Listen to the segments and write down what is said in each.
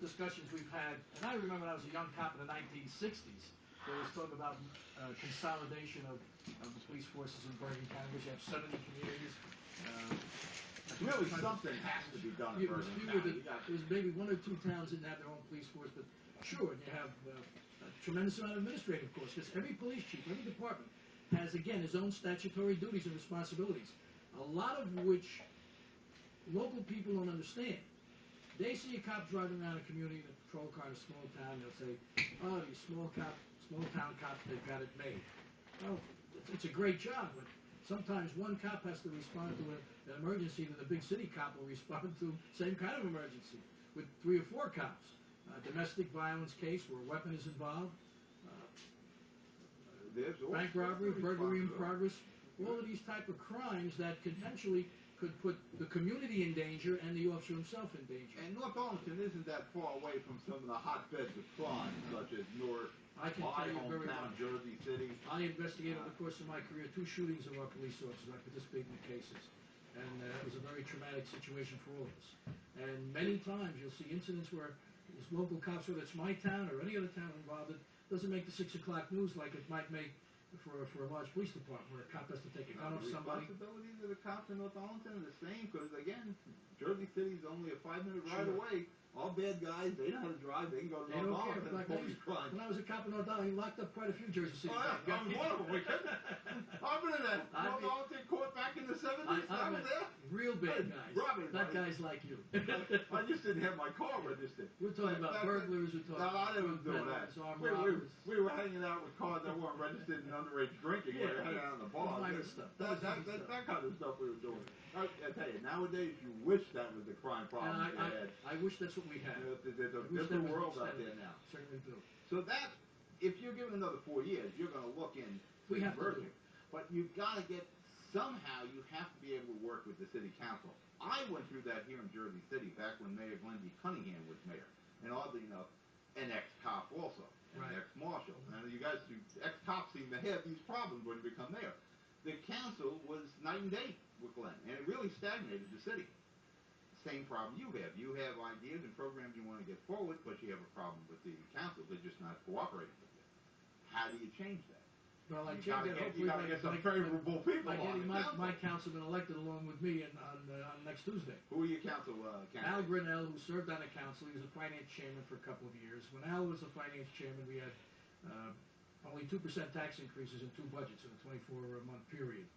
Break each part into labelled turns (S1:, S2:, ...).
S1: discussions we've had, and I remember when I was a young cop in the 1960s, there was talk about consolidation of the police forces in Bergen County, which have 70 communities.
S2: Really, something has to be done in Bergen County.
S1: There was maybe one or two towns that didn't have their own police force, but sure, you have a tremendous amount of administrative costs, because every police chief, every department has, again, his own statutory duties and responsibilities, a lot of which local people don't understand. They see a cop driving around a community in a patrol car in a small town, they'll say, oh, these small town cops, they've got it made. Well, it's a great job, but sometimes one cop has to respond to an emergency that a big city cop will respond to, same kind of emergency, with 3 or 4 cops. Domestic violence case where a weapon is involved, bank robbery, burglary in progress, all of these type of crimes that potentially could put the community in danger and the officer himself in danger.
S2: And North Arlington isn't that far away from some of the hotbeds of crime, such as North,
S1: I can tell you very
S2: hometown,
S1: much.
S2: Jersey City.
S1: I investigated over the course of my career 2 shootings of our police officers. I participated in the cases. And it was a very traumatic situation for all of us. And many times you'll see incidents where these local cops, whether it's my town or any other town involved, it doesn't make the 6 o'clock news like it might make for a large police department where a cop has to take a gun off somebody.
S2: The responsibilities of the cops in North Arlington are the same because, again, Jersey City's only a 5-minute ride away. All bad guys, they know how to drive, they can go to North Arlington and pull these crimes.
S1: When I was a cop in North Arlington, he locked up quite a few Jersey City
S2: cops. Oh, yeah, I was one of them. I've been in that North Arlington court back in the 70s. I was there.
S1: Real bad guys. That guy's like you.
S2: I just didn't have my car registered.
S1: We're talking about burglars. We're talking
S2: about I didn't do that. We were hanging out with cars that weren't registered and underage drinking. We were hanging out in the bar. That kind of stuff we were doing. I tell you, nowadays you wish that was the crime problem we had.
S1: I wish that's what we had.
S2: There's a different world out there now.
S1: Certainly do.
S2: So that, if you're given another 4 years, you're going to look in.
S1: We have to do it.
S2: But you've got to get, somehow you have to be able to work with the city council. I went through that here in Jersey City back when Mayor Glenn D. Cunningham was mayor. And oddly enough, an ex-cop also, an ex-marshal. And you guys, ex-cops seem to have these problems when you become mayor. The council was night and day with Glenn, and it really stagnated the city. Same problem you have. You have ideas and programs you want to get forward, but you have a problem with the council. They're just not cooperating with you. How do you change that?
S1: Well, I change that.
S2: You got to get some favorable people on the council.
S1: My councilman elected along with me on next Tuesday.
S2: Who are your council candidates?
S1: Al Grinnell, who served on the council, he was a finance chairman for a couple of years. When Al was a finance chairman, we had only 2% tax increases in 2 budgets in a 24-month period.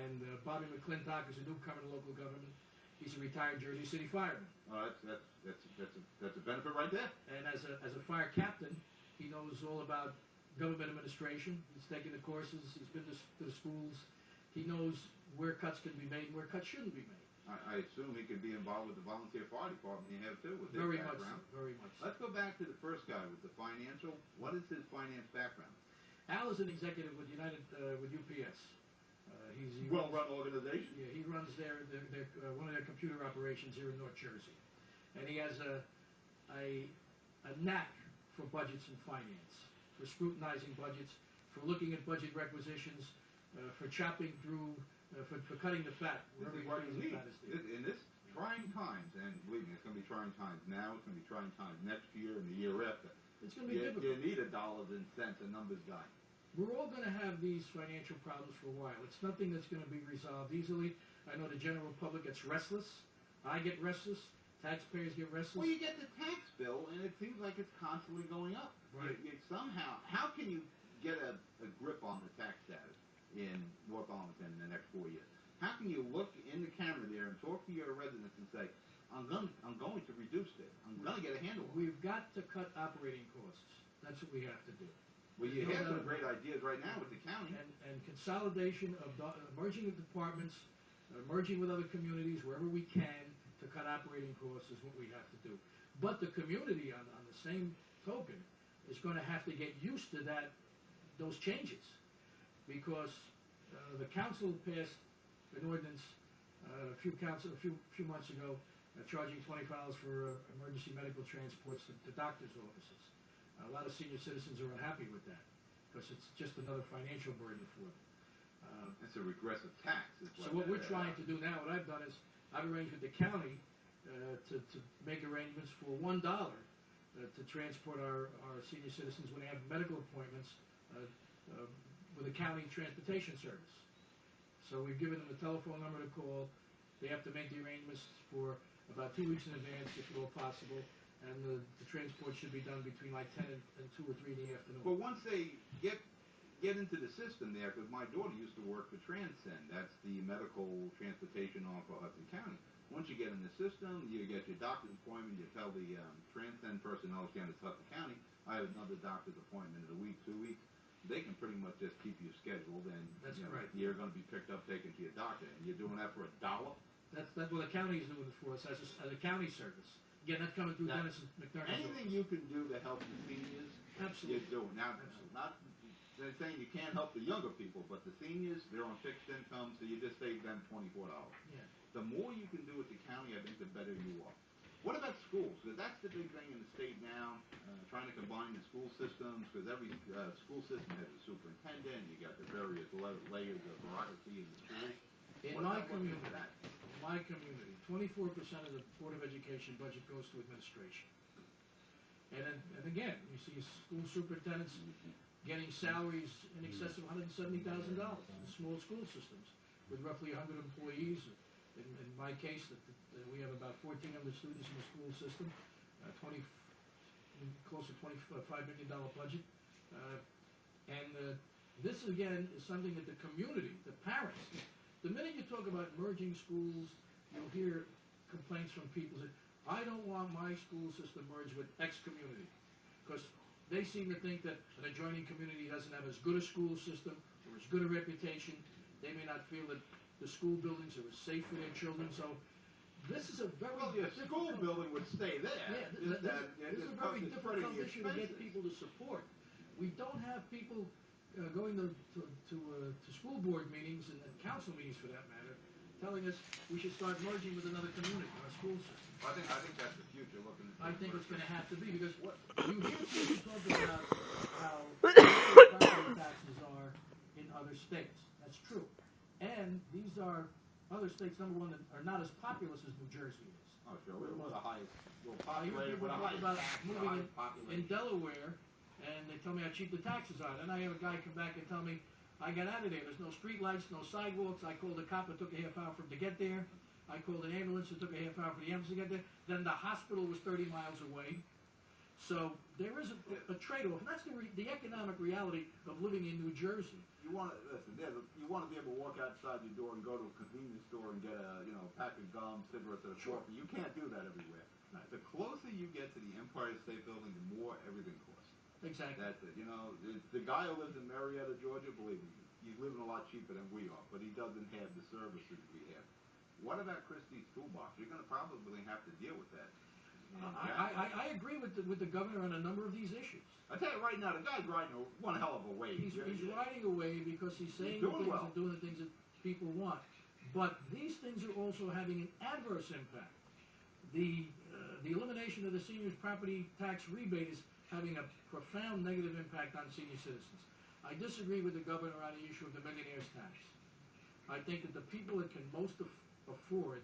S1: And Bobby McClintock is a newcomer to local government. He's a retired Jersey City fireman.
S2: Oh, that's a benefit right there.
S1: And as a fire captain, he knows all about government administration. He's taken the courses. He's been to the schools. He knows where cuts can be made and where cuts shouldn't be made.
S2: I assume he could be involved with the volunteer fire department you have too, with his background.
S1: Very much.
S2: Let's go back to the first guy with the financial. What is his finance background?
S1: Al is an executive with with UPS. He's
S2: well-run organization.
S1: Yeah, he runs one of their computer operations here in North Jersey, and he has a knack for budgets and finance, for scrutinizing budgets, for looking at budget requisitions, for chopping through, for cutting the fat.
S2: This is what you need. In this trying times, and believe me, it's going to be trying times now, it's going to be trying times next year and the year after.
S1: It's going to be difficult.
S2: You need a dollars and cents, a numbers guy.
S1: We're all going to have these financial problems for a while. It's nothing that's going to be resolved easily. I know the general public gets restless. I get restless. Taxpayers get restless.
S2: Well, you get the tax bill, and it seems like it's constantly going up.
S1: Right.
S2: Somehow, how can you get a grip on the tax status in North Arlington in the next 4 years? How can you look in the camera there and talk to your residents and say, I'm going to reduce this. I'm going to get a handle on it.
S1: We've got to cut operating costs. That's what we have to do.
S2: Well, you have some great ideas right now with the county.
S1: And consolidation of merging of departments, merging with other communities wherever we can to cut operating costs is what we have to do. But the community, on the same token, is going to have to get used to those changes, because the council passed an ordinance a few months ago charging $20 for emergency medical transports to doctors' offices. A lot of senior citizens are unhappy with that because it's just another financial burden for them.
S2: It's a regressive tax.
S1: So what we're trying to do now, what I've done is I've arranged with the county to make arrangements for $1 to transport our senior citizens when they have medical appointments with a county transportation service. So we've given them a telephone number to call. They have to make the arrangements for about 2 weeks in advance, if at all possible, and the transport should be done between like 10 and 2 or 3 in the afternoon.
S2: But once they get into the system there, because my daughter used to work for Transcend, that's the medical transportation arm for Hudson County. Once you get in the system, you get your doctor's appointment, you tell the Transcend personnel again it's Hudson County, I have another doctor's appointment in a week, 2 weeks. They can pretty much just keep you scheduled, and
S1: that's
S2: right.
S1: You're
S2: going to be picked up, taken to your doctor, and you're doing that for $1.
S1: That's what the county is doing it for us as a county service. Again, that's coming through Dennis McDermott's
S2: Anything
S1: office.
S2: you can do to help the seniors,
S1: absolutely,
S2: you're doing. Now,
S1: absolutely.
S2: Not they're saying you can't help the younger people, but the seniors, they're on fixed income, so you just save them $24.
S1: Yeah.
S2: The more you can do with the county, I think the better you are. What about schools? Because that's the big thing in the state now, trying to combine the school systems, because every school system has a superintendent, you got the various layers of bureaucracy in the schools.
S1: In my community, 24% of the Board of Education budget goes to administration. And again, you see school superintendents getting salaries in excess of $170,000 in small school systems with roughly 100 employees. In my case, we have about 1,400 students in the school system, close to $25 million budget. This, again, is something that the community, the parents, the minute you talk about merging schools, you'll hear complaints from people that, I don't want my school system merged with X community, because they seem to think that an adjoining community doesn't have as good a school system or as good a reputation. They may not feel that the school buildings are as safe for their children. So this is a very
S2: school building would stay there.
S1: Yeah, this is a very difficult issue to get people to support. We don't have people going to school board meetings and council meetings, for that matter, telling us we should start merging with another community, our school system.
S2: I think that's the future looking at.
S1: I think it's going to have to be, because you hear people talk about how property taxes are in other states. That's true. And these are other states, number one, that are not as populous as New Jersey is.
S2: Oh, sure. We're one of the highest.
S1: I hear people talk about moving in Delaware, and they tell me how cheap the taxes are. Then I have a guy come back and tell me, I got out of there. There's no street lights, no sidewalks. I called the cop. It took a half hour for him to get there. I called an ambulance. It took a half hour for the ambulance to get there. Then the hospital was 30 miles away. So there is a trade-off. And that's the economic reality of living in New Jersey.
S2: You want to listen. You want to be able to walk outside your door and go to a convenience store and get a pack of gum, cigarettes, or a coffee. You can't do that everywhere.
S1: Right.
S2: The closer you get to the Empire State Building, the more everything costs.
S1: Exactly.
S2: That's it. The guy who lives in Marietta, Georgia, believe me, he's living a lot cheaper than we are, but he doesn't have the services we have. What about Christie's toolbox? You're going to probably have to deal with that.
S1: I agree with the governor on a number of these issues.
S2: I tell you right now, the guy's riding one hell of a wave.
S1: He's riding a wave because he's saying the things and doing the things that people want. But these things are also having an adverse impact. The elimination of the seniors' property tax rebate is having a profound negative impact on senior citizens. I disagree with the governor on the issue of the millionaire's tax. I think that the people that can most afford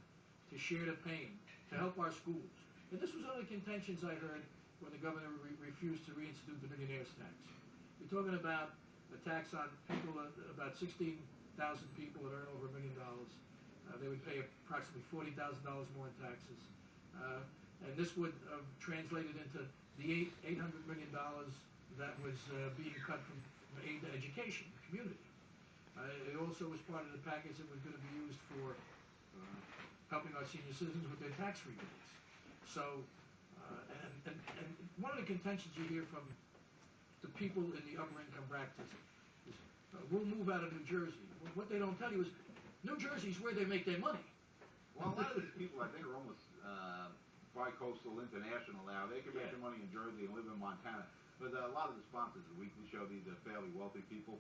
S1: to share the pain, to help our schools. And this was one of the contentions I heard when the governor refused to reinstitute the millionaire's tax. You're talking about a tax on people, about 16,000 people that earn over $1 million. They would pay approximately $40,000 more in taxes. And this would have translated into the $800 million that was being cut from aid to education, the community. It also was part of the package that was going to be used for helping our senior citizens with their tax rebates. So, and one of the contentions you hear from the people in the upper income brackets is, we'll move out of New Jersey. What they don't tell you is, New Jersey's where they make their money.
S2: Well, a lot of these people, I think, are almost bi-coastal international now. They can make their money in Jersey and live in Montana. But a lot of the sponsors of the weekly show, these are fairly wealthy people.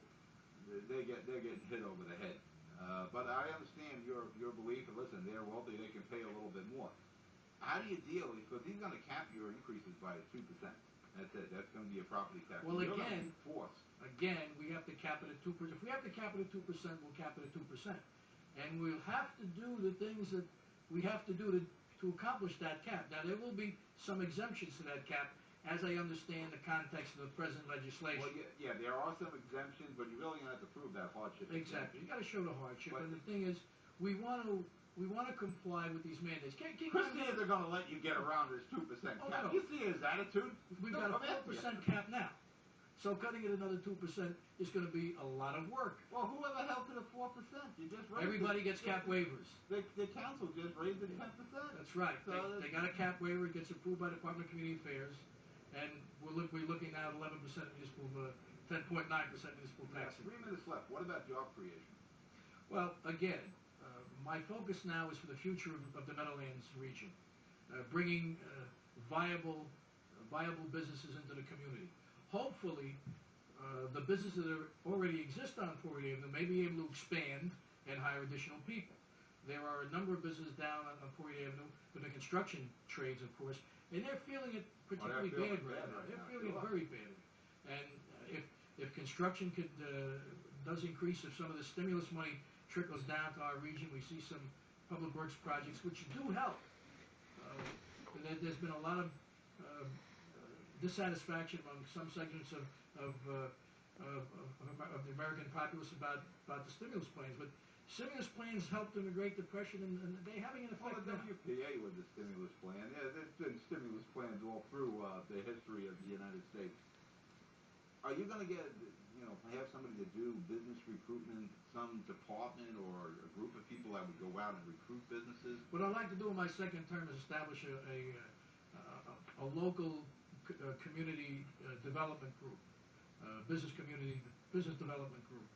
S2: They're getting hit over the head. But I understand your belief. And listen, they're wealthy; they can pay a little bit more. How do you deal? Because he's going to cap your increases by 2%. That's it. That's going to be a property tax.
S1: Well,
S2: we
S1: have to cap it at 2%. If we have to cap it at 2%, we'll cap it at 2%. And we'll have to do the things that we have to do to to accomplish that cap. Now, there will be some exemptions to that cap, as I understand the context of the present legislation.
S2: Well, yeah, there are some exemptions, but you're really going to have to prove that hardship.
S1: Exactly. You got to show the hardship. And the thing is, we want to comply with these mandates.
S2: Christians are going to let you get around this 2% cap.
S1: No.
S2: You see his attitude?
S1: We've got a 4% cap now. So cutting it another 2% is going to be a lot of work.
S2: Well, who the hell to the 4%? You just raised
S1: Everybody gets cap waivers.
S2: The council just raised it 10%.
S1: That's right. So they got a cap waiver. It gets approved by the Department of Community Affairs. And we're looking now at 11% municipal, 10.9% municipal tax.
S2: 3 minutes left. What about job creation?
S1: Well, again, my focus now is for the future of the Meadowlands region, bringing viable businesses into the community. Hopefully, the businesses that already exist on 48 Avenue may be able to expand and hire additional people. There are a number of businesses down on 48 Avenue with the construction trades, of course, and they're feeling it particularly bad right now. They're feeling it very badly. And if construction does increase, if some of the stimulus money trickles down to our region, we see some public works projects which do help. There's been a lot of dissatisfaction among some segments of the American populace about the stimulus plans, but stimulus plans helped in the Great Depression, and they're having an effect
S2: now.
S1: now.
S2: WPA with the stimulus plan. Yeah, there's been stimulus plans all through the history of the United States. Are you going to get, have somebody to do business recruitment, some department or a group of people that would go out and recruit businesses?
S1: What I'd like to do in my second term is establish a local community development group, business development group,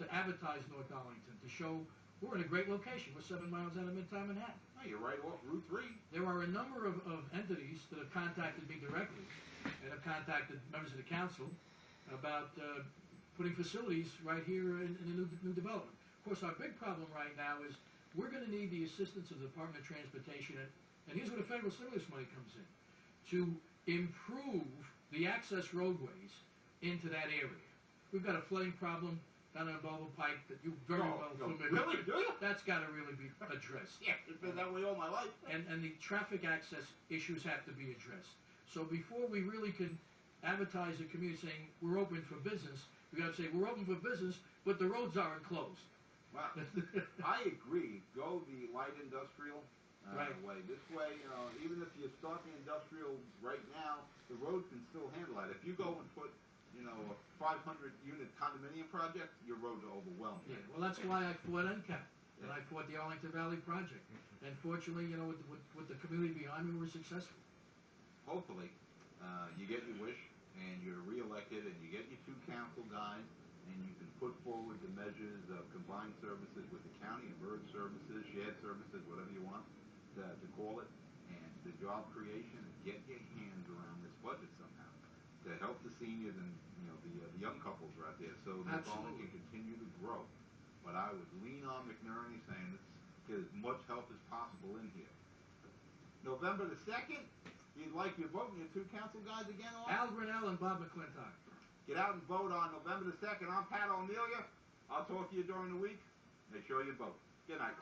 S1: to advertise North Arlington, to show we're in a great location. We're 7 miles out of Midtown Manhattan.
S2: Oh, you're right off Route 3.
S1: There are a number of entities that have contacted me directly and have contacted members of the council about putting facilities right here in a new development. Of course, our big problem right now is we're going to need the assistance of the Department of Transportation, and here's where the federal stimulus money comes in, to improve the access roadways into that area. We've got a flooding problem down on Belleville Pike that you very well familiar with.
S2: Really? Do you?
S1: That's got to really be addressed.
S2: Yeah, it's been that way all my life.
S1: And the traffic access issues have to be addressed. So before we really can advertise the community saying we're open for business, we got to say we're open for business, but the roads aren't closed.
S2: Wow. I agree. Go the light industrial way. This way, even if you start the industrial right now, the road can still handle that. If you go and put, a 500-unit condominium project, your roads are overwhelmed.
S1: Yeah, well, that's why I fought NCAP, and I fought the Arlington Valley Project. And fortunately, with the community behind me, we're successful.
S2: Hopefully, you get your wish, and you're reelected, and you get your 2 council guys, and you can put forward the measures of combined services with the county, emerge services, shared services, whatever you want to call it, and the job creation, and get your hands around this budget somehow to help the seniors and the young couples right there, so the Arlington can continue to grow. But I would lean on McNerney saying let's get as much help as possible in here. November the 2nd, you'd like your vote and your 2 council guys again on?
S1: Al Grinnell and Bob McClintock.
S2: Get out and vote on November the 2nd. I'm Pat O'Melia. I'll talk to you during the week. Make sure you vote. Good night.